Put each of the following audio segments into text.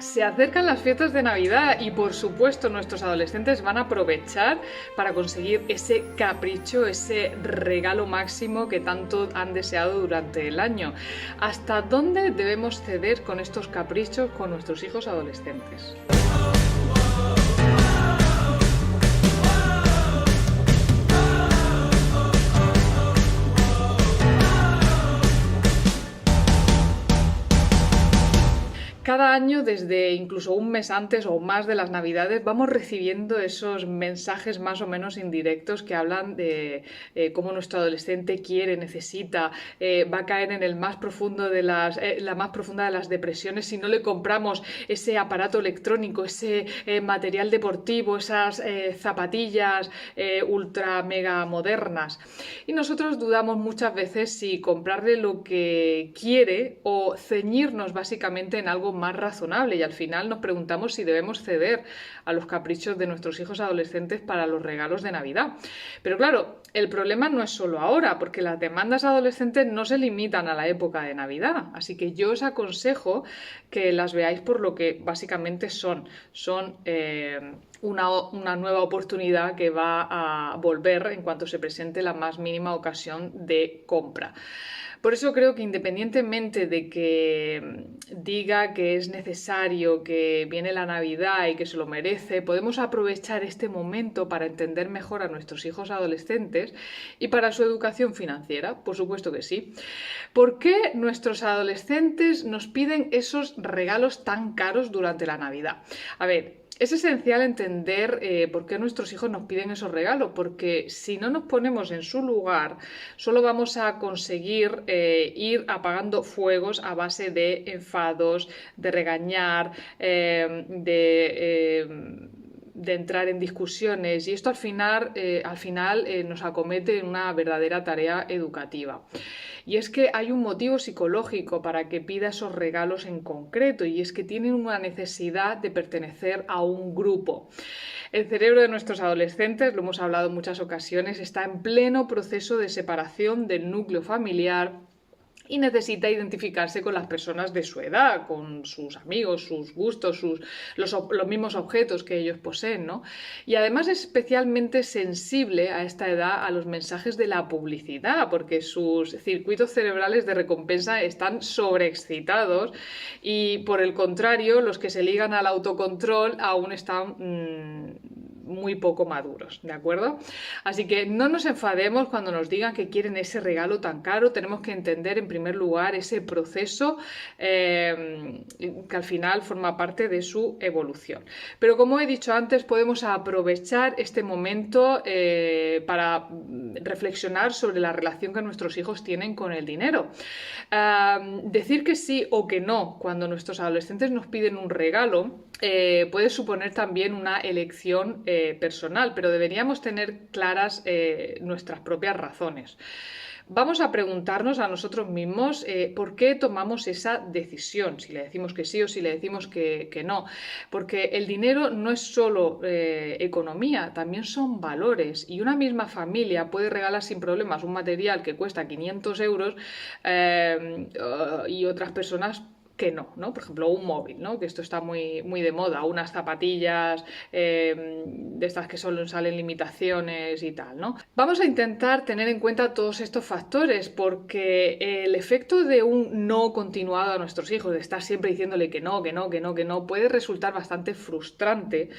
Se acercan las fiestas de Navidad y por supuesto nuestros adolescentes van a aprovechar para conseguir ese capricho, ese regalo máximo que tanto han deseado durante el año. ¿Hasta dónde debemos ceder con estos caprichos con nuestros hijos adolescentes? Cada año, desde incluso un mes antes o más de las Navidades, vamos recibiendo esos mensajes más o menos indirectos que hablan de cómo nuestro adolescente quiere, necesita, va a caer en el más profundo de la más profunda de las depresiones si no le compramos ese aparato electrónico, ese material deportivo, esas zapatillas ultra mega modernas. Y nosotros dudamos muchas veces si comprarle lo que quiere o ceñirnos básicamente en algo más razonable, y al final nos preguntamos si debemos ceder a los caprichos de nuestros hijos adolescentes para los regalos de Navidad. Pero claro, el problema no es solo ahora, porque las demandas adolescentes no se limitan a la época de Navidad, así que yo os aconsejo que las veáis por lo que básicamente son una nueva oportunidad que va a volver en cuanto se presente la más mínima ocasión de compra. Por eso creo que independientemente de que diga que es necesario, que viene la Navidad y que se lo merece, podemos aprovechar este momento para entender mejor a nuestros hijos adolescentes y para su educación financiera, por supuesto que sí. ¿Por qué nuestros adolescentes nos piden esos regalos tan caros durante la Navidad? A ver, es esencial entender por qué nuestros hijos nos piden esos regalos, porque si no nos ponemos en su lugar, solo vamos a conseguir ir apagando fuegos a base de enfados, de regañar, de entrar en discusiones, y esto al final nos acomete en una verdadera tarea educativa. Y es que hay un motivo psicológico para que pida esos regalos en concreto, y es que tienen una necesidad de pertenecer a un grupo. El cerebro de nuestros adolescentes, lo hemos hablado en muchas ocasiones, está en pleno proceso de separación del núcleo familiar y necesita identificarse con las personas de su edad, con sus amigos, sus gustos, los mismos objetos que ellos poseen, ¿no? Y además es especialmente sensible a esta edad a los mensajes de la publicidad, porque sus circuitos cerebrales de recompensa están sobreexcitados y, por el contrario, los que se ligan al autocontrol aún están muy poco maduros, ¿de acuerdo? Así que no nos enfademos cuando nos digan que quieren ese regalo tan caro. Tenemos que entender en primer lugar ese proceso que al final forma parte de su evolución. Pero como he dicho antes, podemos aprovechar este momento para reflexionar sobre la relación que nuestros hijos tienen con el dinero. Decir que sí o que no cuando nuestros adolescentes nos piden un regalo puede suponer también una elección personal, pero deberíamos tener claras nuestras propias razones. Vamos a preguntarnos a nosotros mismos por qué tomamos esa decisión, si le decimos que sí o si le decimos que no, porque el dinero no es solo economía, también son valores, y una misma familia puede regalar sin problemas un material que cuesta 500 euros y otras personas que no, por ejemplo un móvil, ¿no? Que esto está muy, muy de moda, unas zapatillas de estas que solo salen limitaciones y tal, ¿no? Vamos a intentar tener en cuenta todos estos factores, porque el efecto de un no continuado a nuestros hijos, de estar siempre diciéndole que no, puede resultar bastante frustrante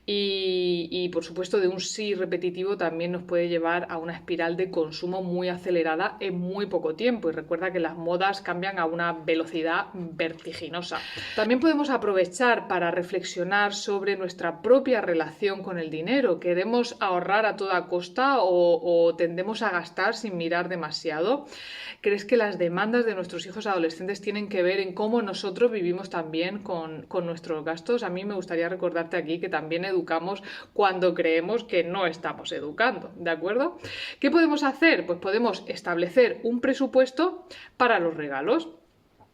y por supuesto de un sí repetitivo también nos puede llevar a una espiral de consumo muy acelerada en muy poco tiempo, y recuerda que las modas cambian a una velocidad vertiginosa. También podemos aprovechar para reflexionar sobre nuestra propia relación con el dinero. ¿Queremos ahorrar a toda costa o tendemos a gastar sin mirar demasiado? ¿Crees que las demandas de nuestros hijos adolescentes tienen que ver en cómo nosotros vivimos también con nuestros gastos? A mí me gustaría recordarte aquí que también educamos cuando creemos que no estamos educando, ¿de acuerdo? ¿Qué podemos hacer? Pues podemos establecer un presupuesto para los regalos.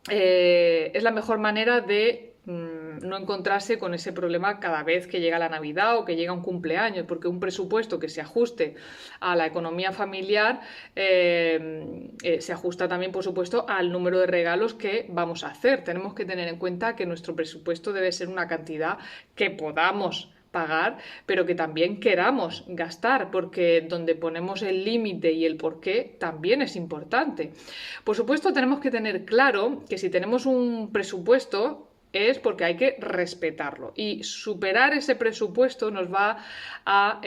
Es la mejor manera de no encontrarse con ese problema cada vez que llega la Navidad o que llega un cumpleaños, porque un presupuesto que se ajuste a la economía familiar se ajusta también, por supuesto, al número de regalos que vamos a hacer. Tenemos que tener en cuenta que nuestro presupuesto debe ser una cantidad que podamos pagar, pero que también queramos gastar, porque donde ponemos el límite y el porqué también es importante. Por supuesto, tenemos que tener claro que si tenemos un presupuesto, es porque hay que respetarlo, y superar ese presupuesto nos va a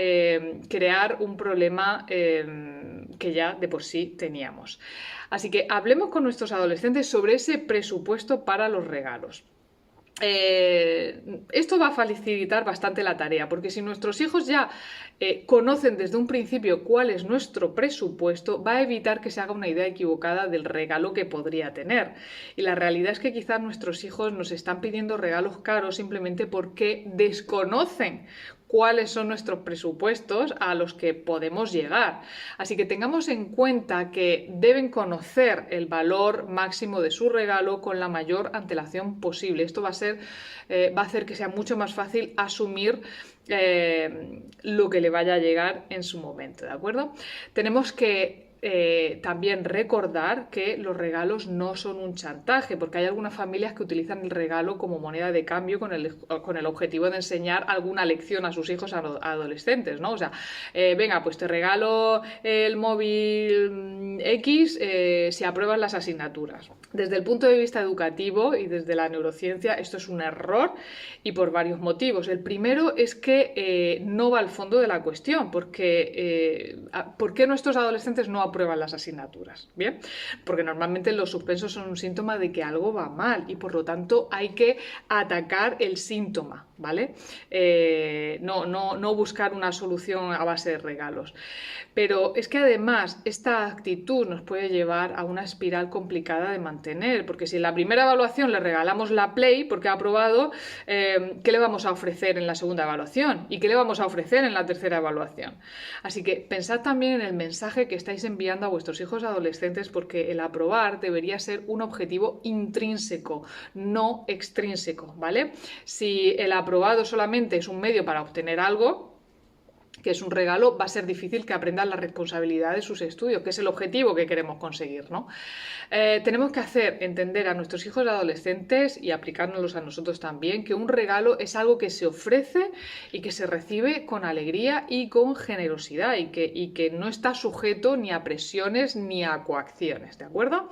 crear un problema que ya de por sí teníamos. Así que hablemos con nuestros adolescentes sobre ese presupuesto para los regalos. Esto va a facilitar bastante la tarea, porque si nuestros hijos ya conocen desde un principio cuál es nuestro presupuesto, va a evitar que se haga una idea equivocada del regalo que podría tener. Y la realidad es que quizás nuestros hijos nos están pidiendo regalos caros simplemente porque desconocen cuáles son nuestros presupuestos a los que podemos llegar. Así que tengamos en cuenta que deben conocer el valor máximo de su regalo con la mayor antelación posible. Esto va a hacer que sea mucho más fácil asumir lo que le vaya a llegar en su momento, ¿de acuerdo? Tenemos que también recordar que los regalos no son un chantaje, porque hay algunas familias que utilizan el regalo como moneda de cambio con el objetivo de enseñar alguna lección a sus hijos adolescentes, ¿no? O sea, venga, pues te regalo el móvil X si apruebas las asignaturas. Desde el punto de vista educativo y desde la neurociencia, esto es un error, y por varios motivos. El primero es que no va al fondo de la cuestión, porque ¿por qué nuestros adolescentes no aprueban las asignaturas? Bien, porque normalmente los suspensos son un síntoma de que algo va mal, y por lo tanto hay que atacar el síntoma, ¿vale? No buscar una solución a base de regalos. Pero es que además esta actitud nos puede llevar a una espiral complicada de mantener, porque si en la primera evaluación le regalamos la Play porque ha aprobado, ¿qué le vamos a ofrecer en la segunda evaluación? ¿Y qué le vamos a ofrecer en la tercera evaluación? Así que pensad también en el mensaje que estáis enviando a vuestros hijos adolescentes, porque el aprobar debería ser un objetivo intrínseco, no extrínseco, ¿vale? Si el aprobado solamente es un medio para obtener algo, que es un regalo, va a ser difícil que aprendan la responsabilidad de sus estudios, que es el objetivo que queremos conseguir, ¿no? Tenemos que hacer entender a nuestros hijos adolescentes, y aplicárnoslos a nosotros también, que un regalo es algo que se ofrece y que se recibe con alegría y con generosidad, y que no está sujeto ni a presiones ni a coacciones, ¿de acuerdo?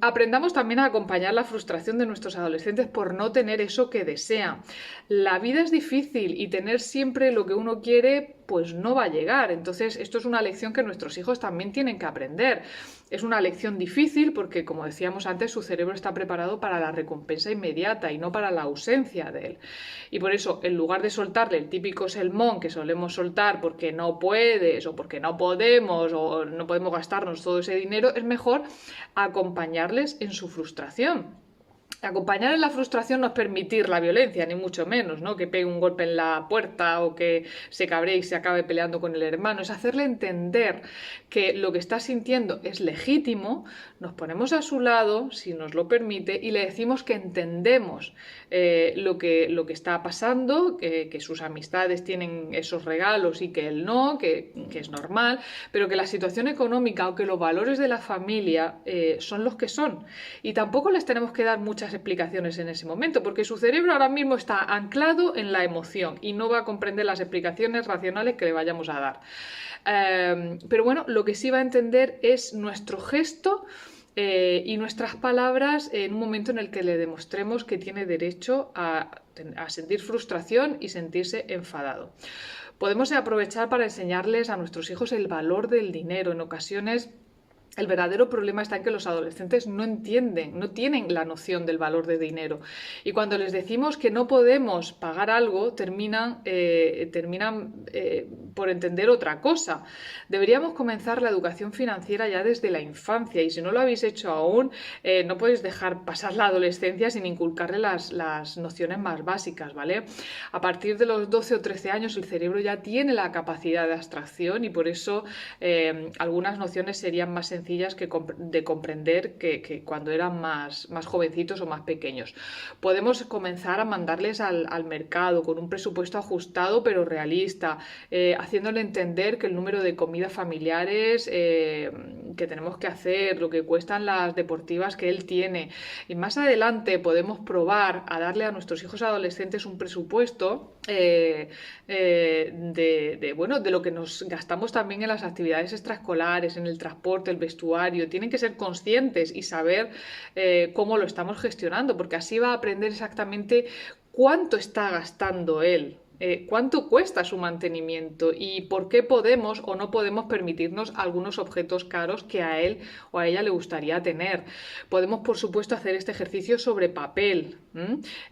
Aprendamos también a acompañar la frustración de nuestros adolescentes por no tener eso que desean. La vida es difícil y tener siempre lo que uno quiere pues no va a llegar. Entonces esto es una lección que nuestros hijos también tienen que aprender. Es una lección difícil porque, como decíamos antes, su cerebro está preparado para la recompensa inmediata y no para la ausencia de él. Y por eso, en lugar de soltarle el típico sermón que solemos soltar porque no puedes o porque no podemos o no podemos gastarnos todo ese dinero, es mejor acompañarles en su frustración. Acompañar en la frustración no es permitir la violencia, ni mucho menos, ¿no? Que pegue un golpe en la puerta o que se cabree y se acabe peleando con el hermano. Es hacerle entender que lo que está sintiendo es legítimo, nos ponemos a su lado, si nos lo permite, y le decimos que entendemos lo que está pasando, que sus amistades tienen esos regalos y que él no, que es normal, pero que la situación económica o que los valores de la familia son los que son. Y tampoco les tenemos que dar muchas explicaciones en ese momento, porque su cerebro ahora mismo está anclado en la emoción y no va a comprender las explicaciones racionales que le vayamos a dar. Pero bueno, lo que sí va a entender es nuestro gesto y nuestras palabras en un momento en el que le demostremos que tiene derecho a sentir frustración y sentirse enfadado. Podemos aprovechar para enseñarles a nuestros hijos el valor del dinero. En ocasiones el verdadero problema está en que los adolescentes no entienden, no tienen la noción del valor de dinero. Y cuando les decimos que no podemos pagar algo, terminan por entender otra cosa. Deberíamos comenzar la educación financiera ya desde la infancia, y si no lo habéis hecho aún, no podéis dejar pasar la adolescencia sin inculcarle las nociones más básicas, ¿vale? A partir de los 12 o 13 años el cerebro ya tiene la capacidad de abstracción, y por eso algunas nociones serían más sencillas de comprender que cuando eran más jovencitos o más pequeños. Podemos comenzar a mandarles al mercado con un presupuesto ajustado pero realista, haciéndole entender que el número de comidas familiares que tenemos que hacer, lo que cuestan las deportivas que él tiene. Y más adelante podemos probar a darle a nuestros hijos adolescentes un presupuesto de lo que nos gastamos también en las actividades extraescolares, en el transporte, el vestuario. Tienen que ser conscientes y saber cómo lo estamos gestionando, porque así va a aprender exactamente cuánto está gastando él. Cuánto cuesta su mantenimiento y por qué podemos o no podemos permitirnos algunos objetos caros que a él o a ella le gustaría tener. Podemos, por supuesto, hacer este ejercicio sobre papel,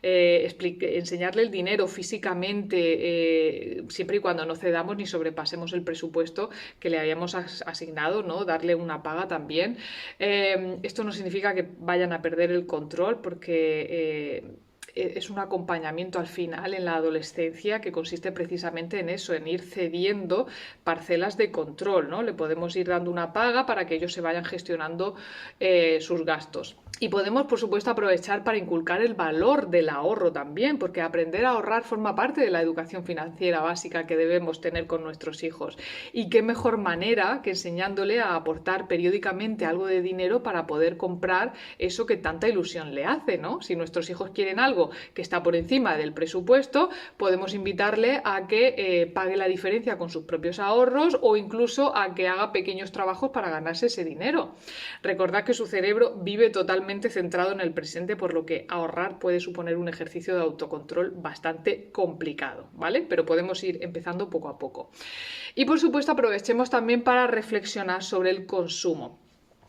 enseñarle el dinero físicamente, siempre y cuando no cedamos ni sobrepasemos el presupuesto que le hayamos asignado, ¿no? Darle una paga también. Esto no significa que vayan a perder el control, porque es un acompañamiento al final en la adolescencia que consiste precisamente en eso, en ir cediendo parcelas de control, ¿no? Le podemos ir dando una paga para que ellos se vayan gestionando sus gastos. Y podemos, por supuesto, aprovechar para inculcar el valor del ahorro también, porque aprender a ahorrar forma parte de la educación financiera básica que debemos tener con nuestros hijos. Y qué mejor manera que enseñándole a aportar periódicamente algo de dinero para poder comprar eso que tanta ilusión le hace, ¿no? Si nuestros hijos quieren algo que está por encima del presupuesto, podemos invitarle a que pague la diferencia con sus propios ahorros o incluso a que haga pequeños trabajos para ganarse ese dinero. Recordad que su cerebro vive totalmente centrado en el presente, por lo que ahorrar puede suponer un ejercicio de autocontrol bastante complicado, ¿vale? Pero podemos ir empezando poco a poco. Y por supuesto aprovechemos también para reflexionar sobre el consumo.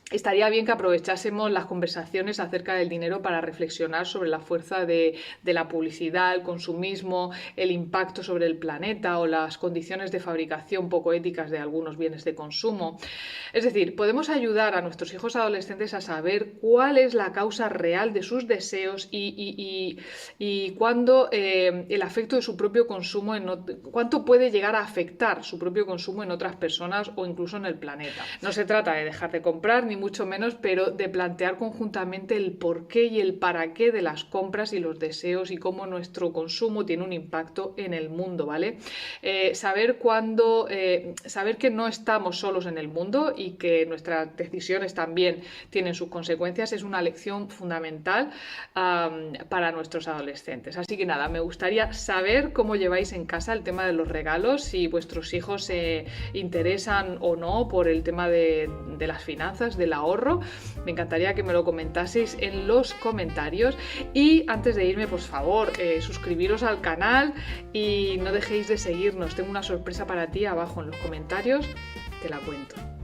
Estaría bien que aprovechásemos las conversaciones acerca del dinero para reflexionar sobre la fuerza de la publicidad, el consumismo, el impacto sobre el planeta o las condiciones de fabricación poco éticas de algunos bienes de consumo. Es decir, podemos ayudar a nuestros hijos adolescentes a saber cuál es la causa real de sus deseos y cuándo el afecto de su propio consumo, cuánto puede llegar a afectar su propio consumo en otras personas o incluso en el planeta. No se trata de dejar de comprar ni mucho menos, pero de plantear conjuntamente el porqué y el para qué de las compras y los deseos y cómo nuestro consumo tiene un impacto en el mundo, ¿vale? Saber que no estamos solos en el mundo y que nuestras decisiones también tienen sus consecuencias es una lección fundamental para nuestros adolescentes. Así que nada, me gustaría saber cómo lleváis en casa el tema de los regalos, si vuestros hijos se interesan o no por el tema de las finanzas, del ahorro. Me encantaría que me lo comentaseis en los comentarios. Y antes de irme, por favor, suscribiros al canal y no dejéis de seguirnos. Tengo una sorpresa para ti abajo en los comentarios, te la cuento.